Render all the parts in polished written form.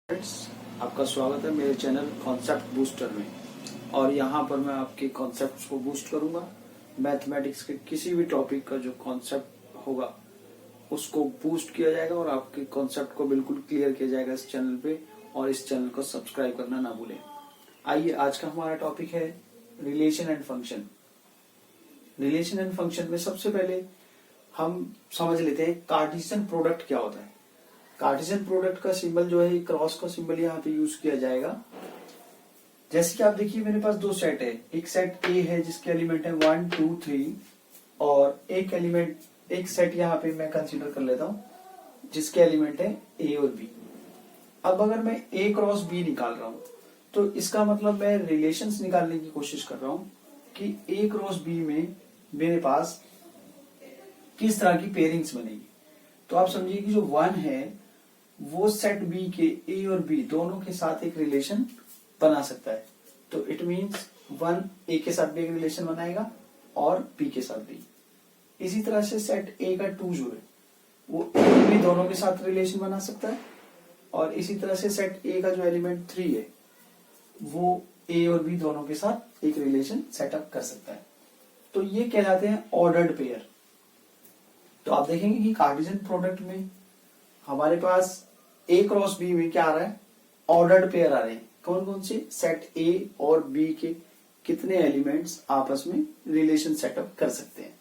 Friends, आपका स्वागत है मेरे चैनल कॉन्सेप्ट बूस्टर में। और यहाँ पर मैं आपके कॉन्सेप्ट्स को बूस्ट करूंगा। मैथमेटिक्स के किसी भी टॉपिक का जो कॉन्सेप्ट होगा उसको बूस्ट किया जाएगा और आपके कॉन्सेप्ट को बिल्कुल क्लियर किया जाएगा इस चैनल पे। और इस चैनल को सब्सक्राइब करना ना भूलें। आइए, आज का हमारा टॉपिक है relation and function. Relation and function में सबसे पहले हम समझ लेते हैं कार्टेशियन प्रोडक्ट क्या होता है। कार्टेशियन प्रोडक्ट का सिंबल जो है क्रॉस का सिंबल यहाँ पे यूज किया जाएगा। जैसे कि आप देखिए, मेरे पास दो सेट है। एक सेट ए है जिसके एलिमेंट है 1 2 3 और एक सेट यहाँ पे मैं कंसीडर कर लेता हूँ जिसके एलिमेंट है ए और बी। अब अगर मैं ए क्रॉस बी निकाल रहा हूँ तो इसका मतलब मैं रिलेशंस निकालने की कोशिश कर रहा हूँ कि ए क्रॉस बी में मेरे पास किस तरह की पेयरिंग्स बनेगी। तो आप समझिए कि जो 1 है वो सेट बी के ए और बी दोनों के साथ एक रिलेशन बना सकता है। तो इट मींस 1 ए के साथ भी एक रिलेशन बनाएगा और बी के साथ भी। इसी तरह से सेट ए का 2 जो है वो ए और बी दोनों के साथ रिलेशन बना सकता है। और इसी तरह से सेट ए का जो एलिमेंट 3 है वो ए और बी दोनों के साथ एक रिलेशन सेटअप कर सकता है। तो ये कहलाते हैं ऑर्डर्ड पेयर। तो आप देखेंगे कि कार्टेशियन प्रोडक्ट में हमारे पास ए क्रॉस बी में क्या आ रहा है, ऑर्डर्ड पेयर आ रहे हैं। कौन कौन से? सेट ए और बी के कितने एलिमेंट्स आपस में रिलेशन सेटअप कर सकते हैं।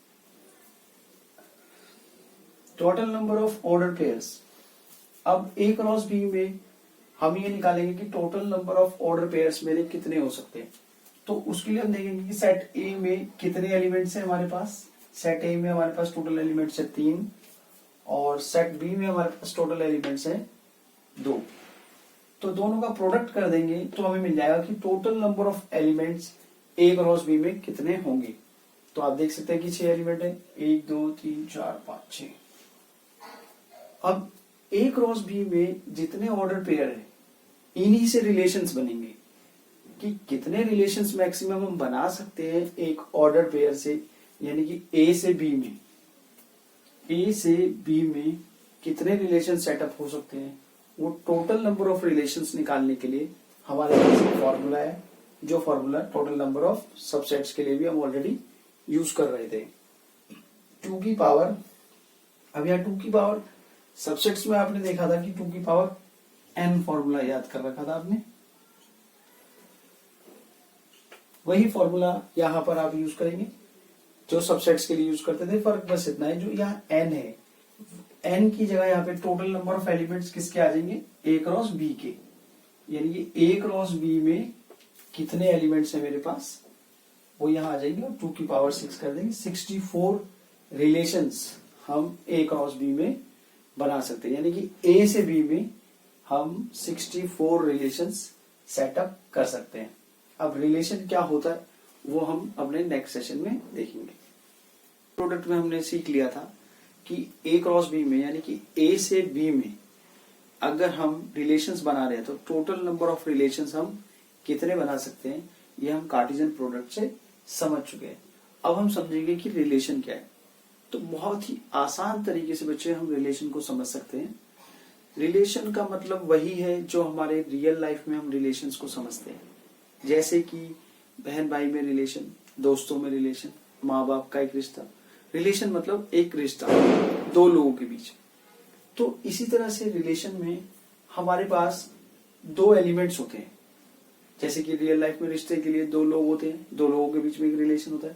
Total number of order pairs. अब ए क्रॉस बी में हम ये निकालेंगे कि total number of order pairs मेरे कितने हो सकते हैं। तो उसके लिए हम देखेंगे कि सेट ए में कितने एलिमेंट्स हैं हमारे पास। सेट ए में हमारे पास टोटल एलिमेंट्स है 3 और सेट बी में हमारे पास टोटल एलिमेंट्स है 2। तो दोनों का प्रोडक्ट कर देंगे तो हमें मिल जाएगा कि total number of elements A cross B में कितने होंगे। तो आप देख सकते हैं कि 6 एलिमेंट है, 1 2 3 4 5 6। अब ए क्रॉस बी में जितने ऑर्डर पेयर है इन्हीं से रिलेशंस बनेंगे। कि कितने रिलेशंस मैक्सिमम हम बना सकते हैं एक ऑर्डर पेयर से, यानी कि ए से बी में कितने रिलेशन सेटअप हो सकते हैं, वो टोटल नंबर ऑफ रिलेशंस निकालने के लिए हमारे पास एक फॉर्मूला है। जो formula total number of subsets के लिए भी हम ऑलरेडी यूज कर रहे थे। 2 की पावर, अब यहाँ 2 की पावर सबसेट्स में आपने देखा था कि 2 की पावर n फॉर्मूला याद कर रखा था आपने। वही फॉर्मूला यहाँ पर आप यूज करेंगे जो सबसेट्स के लिए यूज करते थे। फर्क बस इतना है, जो यहाँ n है, n की जगह यहाँ पे टोटल नंबर ऑफ एलिमेंट्स किसके आ जाएंगे, ए क्रॉस बी के। यानी कि ए क्रॉस बी में कितने एलिमेंट्स है मेरे पास, वो यहाँ आ जाएंगे और 2 की पावर 6 कर देंगे। 64 रिलेशंस हम ए क्रॉस बी में बना सकते हैं। यानी कि ए से बी में हम 64 रिलेशंस सेटअप कर सकते हैं। अब रिलेशन क्या होता है वो हम अपने नेक्स्ट सेशन में देखेंगे। प्रोडक्ट में हमने सीख लिया था कि ए क्रॉस बी में, यानी कि ए से बी में अगर हम रिलेशंस बना रहे हैं तो टोटल नंबर ऑफ रिलेशंस हम कितने बना सकते हैं, ये हम कार्टेशियन प्रोडक्ट से समझ चुके हैं। अब हम समझेंगे कि रिलेशन क्या है। तो बहुत ही आसान तरीके से बच्चे हम रिलेशन को समझ सकते हैं। रिलेशन का मतलब वही है जो हमारे रियल लाइफ में हम रिलेशंस को समझते हैं। जैसे कि बहन भाई में रिलेशन, दोस्तों में रिलेशन, माँ बाप का एक रिश्ता। रिलेशन मतलब एक रिश्ता दो लोगों के बीच। तो इसी तरह से रिलेशन में हमारे पास 2 एलिमेंट्स होते हैं। जैसे कि रियल लाइफ में रिश्ते के लिए 2 लोग होते हैं, 2 लोगों के बीच में एक रिलेशन होता है।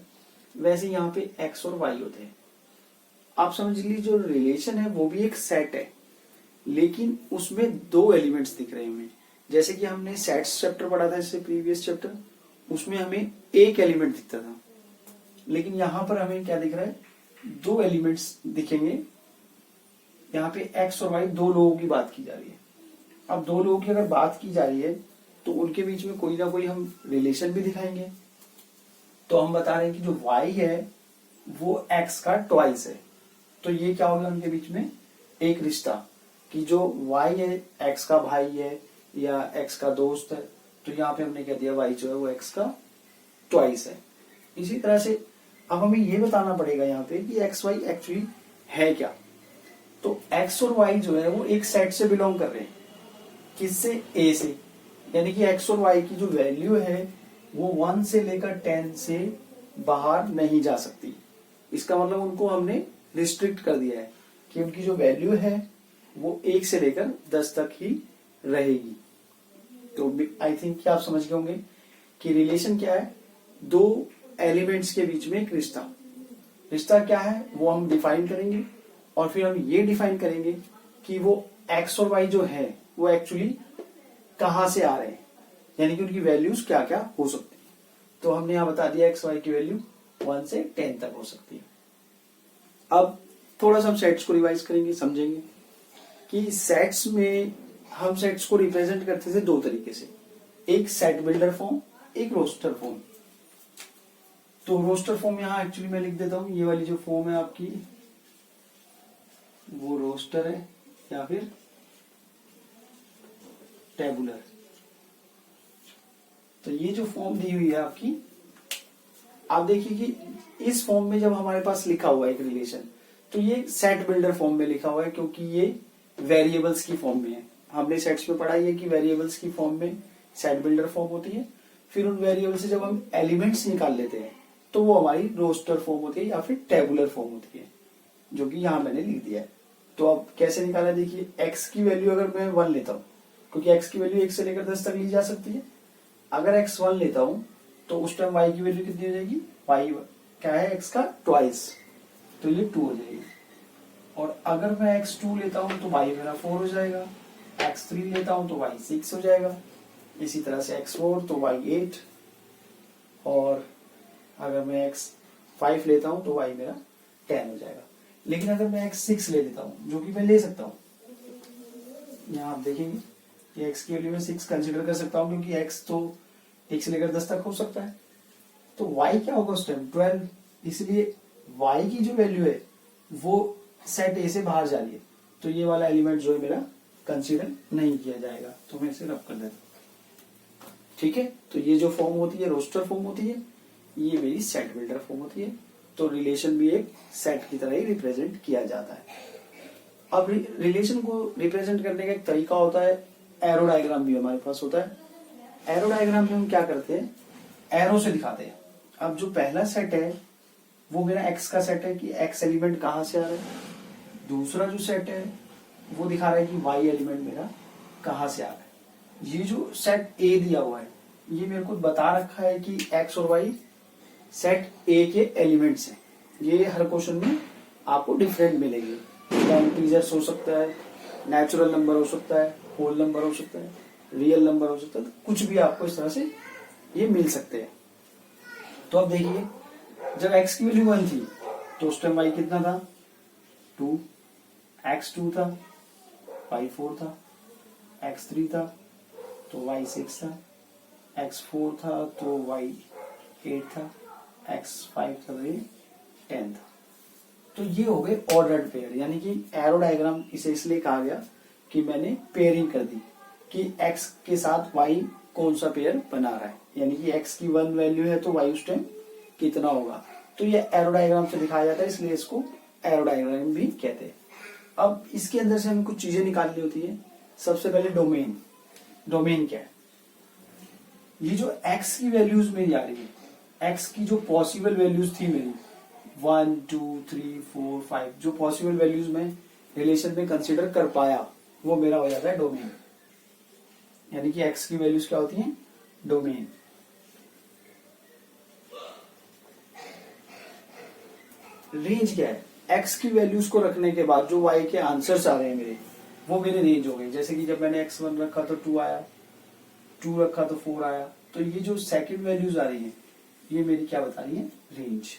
वैसे यहाँ पे एक्स और वाई होते हैं। आप समझ लीजिए जो रिलेशन है वो भी एक सेट है, लेकिन उसमें 2 एलिमेंट्स दिख रहे हैं। जैसे कि हमने सेट्स चैप्टर पढ़ा था इससे प्रीवियस चैप्टर, उसमें हमें एक एलिमेंट दिखता था, लेकिन यहाँ पर हमें क्या दिख रहा है, 2 एलिमेंट्स दिखेंगे। यहाँ पे एक्स और वाई 2 लोगों की बात की जा रही है। अब 2 लोगों की अगर बात की जा रही है तो उनके बीच में कोई ना कोई हम रिलेशन भी दिखाएंगे। तो हम बता रहे हैं कि जो वाई है वो एक्स का ट्वाइस है। तो ये क्या होगा उनके बीच में, एक रिश्ता कि जो वाई है एक्स का भाई है या एक्स का दोस्त है। तो यहाँ पे हमने कह दिया वाई जो है वो एक्स का ट्वाइस है। इसी तरह से अब हमें ये बताना पड़ेगा यहाँ पे कि एक्स वाई एक्चुअली है क्या। तो एक्स और वाई जो है वो एक सेट से बिलोंग कर रहे हैं। किससे? ए से। यानी कि एक्स और वाई की जो वैल्यू है वो 1 से लेकर 10 से बाहर नहीं जा सकती। इसका मतलब उनको हमने रिस्ट्रिक्ट कर दिया है कि उनकी जो वैल्यू है वो 1 से लेकर 10 तक ही रहेगी। तो आई थिंक कि आप समझ गए होंगे कि रिलेशन क्या है, दो एलिमेंट्स के बीच में एक रिश्ता। रिश्ता क्या है वो हम डिफाइन करेंगे और फिर हम ये डिफाइन करेंगे कि वो एक्स और वाई जो है वो एक्चुअली कहां से आ रहे हैं, यानी कि उनकी वैल्यूज क्या क्या हो सकती है। तो हमने यहां बता दिया एक्स वाई की वैल्यू 1 से 10 तक हो सकती है। अब थोड़ा सा हम सेट्स को रिवाइज करेंगे, समझेंगे कि सेट्स में हम सेट्स को रिप्रेजेंट करते थे दो तरीके से, एक सेट बिल्डर फॉर्म, एक रोस्टर फॉर्म। तो रोस्टर फॉर्म यहां एक्चुअली मैं लिख देता हूं, ये वाली जो फॉर्म है आपकी वो रोस्टर है या फिर टेबुलर। तो ये जो फॉर्म दी हुई है आपकी, आप देखिए कि इस फॉर्म में जब हमारे पास लिखा हुआ है एक रिलेशन, तो ये सेट बिल्डर फॉर्म में लिखा हुआ है क्योंकि ये वेरिएबल्स की फॉर्म में है। हमने सेट्स में पढ़ा है कि वेरिएबल्स की फॉर्म में सेट बिल्डर फॉर्म होती है, फिर उन वेरिएबल से जब हम एलिमेंट्स निकाल लेते हैं तो वो हमारी रोस्टर फॉर्म होती है या फिर टेबुलर फॉर्म होती है, जो कि यहां मैंने लिख दिया है। तो अब कैसे निकाला, देखिए एक्स की वैल्यू अगर मैं 1 लेता हूं, क्योंकि एक्स की वैल्यू 1 से लेकर 10 तक ली जा सकती है। अगर एक्स 1 लेता हूं तो उस टाइम वाई की वैल्यू कितनी हो जाएगी, वाई क्या है एक्स का ट्वाइस, तो ये 2 हो जाएगी। और अगर मैं एक्स 2 लेता हूं तो वाई मेरा 4 हो जाएगा, एक्स 3 लेता हूं तो वाई 6 हो जाएगा, इसी तरह से एक्स 4 तो वाई 8, और अगर मैं एक्स 5 लेता हूं तो वाई मेरा 10 हो जाएगा। लेकिन अगर मैं एक्स 6 ले लेता हूं, जो कि मैं ले सकता हूं, यहां आप देखेंगे कि एक्स की वैल्यू में 6 कंसिडर कर सकता हूं क्योंकि एक्स तो 1 से लेकर 10 तक हो सकता है। तो y क्या होगा उस टाइम 12, इसलिए y की जो वैल्यू है वो सेट ए से बाहर जा रही है, तो ये वाला एलिमेंट जो है मेरा कंसीडर नहीं किया जाएगा। तो मैं इसे रब कर देता हूं, ठीक है। तो ये जो फॉर्म होती है रोस्टर फॉर्म होती है, ये मेरी सेट बिल्डर फॉर्म होती है। तो रिलेशन भी एक सेट की तरह ही रिप्रेजेंट किया जाता है। अब रिलेशन को रिप्रेजेंट करने का एक तरीका होता है, एरो डायग्राम भी हमारे पास होता है। एरो डायग्राम में हम क्या करते हैं, एरो से दिखाते हैं। अब जो पहला सेट है वो मेरा एक्स का सेट है कि एक्स एलिमेंट कहां से आ रहा है, दूसरा जो सेट है वो दिखा रहा है कि वाई एलिमेंट मेरा कहां से आ रहा है। ये जो सेट ए दिया हुआ है ये मेरे को बता रखा है कि एक्स और वाई सेट ए के एलिमेंट्स हैं। ये हर क्वेश्चन में आपको डिफरेंट मिलेंगे, इंटीजर्स हो सकता है, नेचुरल नंबर हो सकता है, होल नंबर हो सकता है, रियल नंबर हो सकता है, तो कुछ भी आपको इस तरह से ये मिल सकते हैं। तो अब देखिए जब x की वैल्यू 1 थी तो उस टाइम y कितना था 2, x 2 था, y 4 था, x 3 था तो y 6 था, x 4 था तो y 8 था, x 5 था तो ये 10 था। तो ये हो गए ऑर्डर्ड पेयर, यानी कि एरो डायग्राम इसे इसलिए कहा गया कि मैंने पेयरिंग कर दी कि x के साथ y कौन सा पेयर बना रहा है, यानी कि x की 1 वैल्यू है तो y उस टाइम कितना होगा। तो ये एरो डायग्राम से दिखाया जाता है, इसलिए इसको एरो डायग्राम भी कहते हैं। अब इसके अंदर से हमें कुछ चीजें निकालनी होती है। सबसे पहले डोमेन। डोमेन क्या है, ये जो x की वैल्यूज मेरी आ रही है, x की जो पॉसिबल वैल्यूज थी मेरी 1 2 3 4 5, जो पॉसिबल वैल्यूज मैं रिलेशन में कंसीडर कर पाया वो मेरा हो जाता है डोमेन। यानी कि x की वैल्यूज क्या होती हैं, डोमेन। रेंज क्या है, x की वैल्यूज को रखने के बाद जो y के आंसर्स आ रहे हैं मेरे, वो मेरे रेंज हो गए। जैसे कि जब मैंने x1 रखा तो 2 आया, 2 रखा तो 4 आया, तो ये जो सेकंड वैल्यूज आ रही हैं ये मेरी क्या बता रही है, रेंज।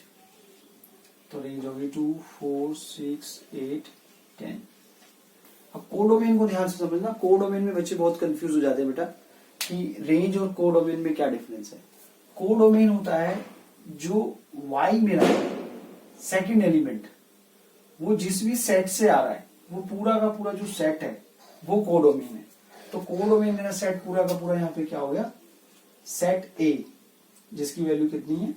तो रेंज हो गई 2 4 6 8 10। अब कोडोमेन को ध्यान से समझना, कोडोमेन में बच्चे बहुत कंफ्यूज हो जाते हैं बेटा कि रेंज और कोडोमेन में क्या डिफरेंस है। कोडोमेन होता है जो y मेरा सेकंड एलिमेंट वो जिस भी सेट से आ रहा है वो पूरा का पूरा जो सेट है वो कोडोमेन है। तो कोडोमेन मेरा सेट पूरा का पूरा यहाँ पे क्या हो गया, सेट ए, जिसकी वैल्यू कितनी है,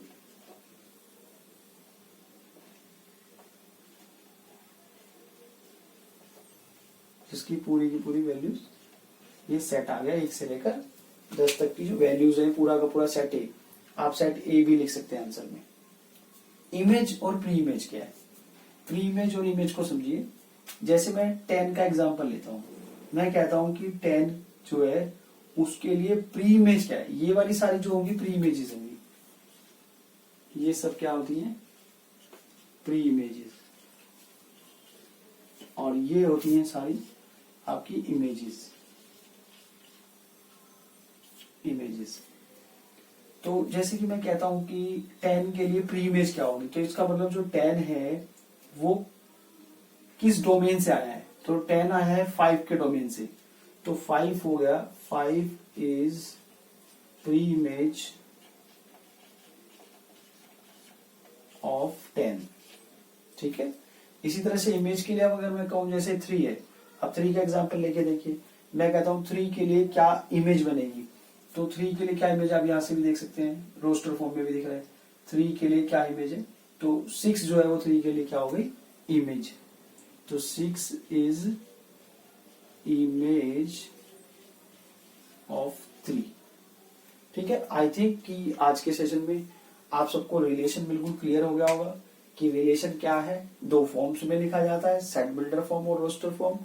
जिसकी पूरी की पूरी वैल्यू ये सेट आ गया 1 से लेकर 10 तक की जो वैल्यूज है पूरा का पूरा सेट ए। आप सेट ए भी लिख सकते हैं आंसर में। इमेज और प्री इमेज क्या है? प्री इमेज और इमेज को समझिए। जैसे मैं 10 का एग्जांपल लेता हूं, मैं कहता हूं कि 10 जो है उसके लिए प्री इमेज क्या है? ये वाली सारी जो होंगी प्री इमेजेस होंगी। ये सब क्या होती हैं? Pre images. और ये होती हैं सारी आपकी इमेजेस। तो जैसे कि मैं कहता हूं कि 10 के लिए प्री इमेज क्या होगी, तो इसका मतलब जो 10 है वो किस डोमेन से आया है? तो 10 आया है 5 के डोमेन से, तो 5 हो गया, 5 इज प्री इमेज ऑफ 10। ठीक है। इसी तरह से इमेज के लिए अगर मैं कहूं जैसे 3 है, अब 3 का एग्जांपल लेके देखिए। मैं कहता हूं 3 के लिए क्या इमेज बनेगी, तो 3 के लिए क्या इमेज आप यहां से भी देख सकते हैं, रोस्टर फॉर्म में भी दिख रहा है। 3 के लिए क्या इमेज है, तो 6 जो है वो 3 के लिए क्या हो गई? इमेज। तो 6 इज इमेज ऑफ 3। ठीक है। आई थिंक कि आज के सेशन में आप सबको रिलेशन बिल्कुल क्लियर हो गया होगा कि रिलेशन क्या है। 2 फॉर्म्स में लिखा जाता है, सेट बिल्डर फॉर्म और रोस्टर फॉर्म।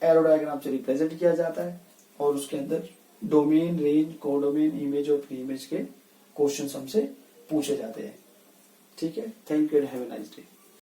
एरो डायग्राम से रिप्रेजेंट किया जाता है और उसके अंदर डोमेन, रेंज, कोडोमेन, इमेज और प्री इमेज के क्वेश्चन हमसे पूछे जाते हैं। ठीक है। Thank you and have a nice day.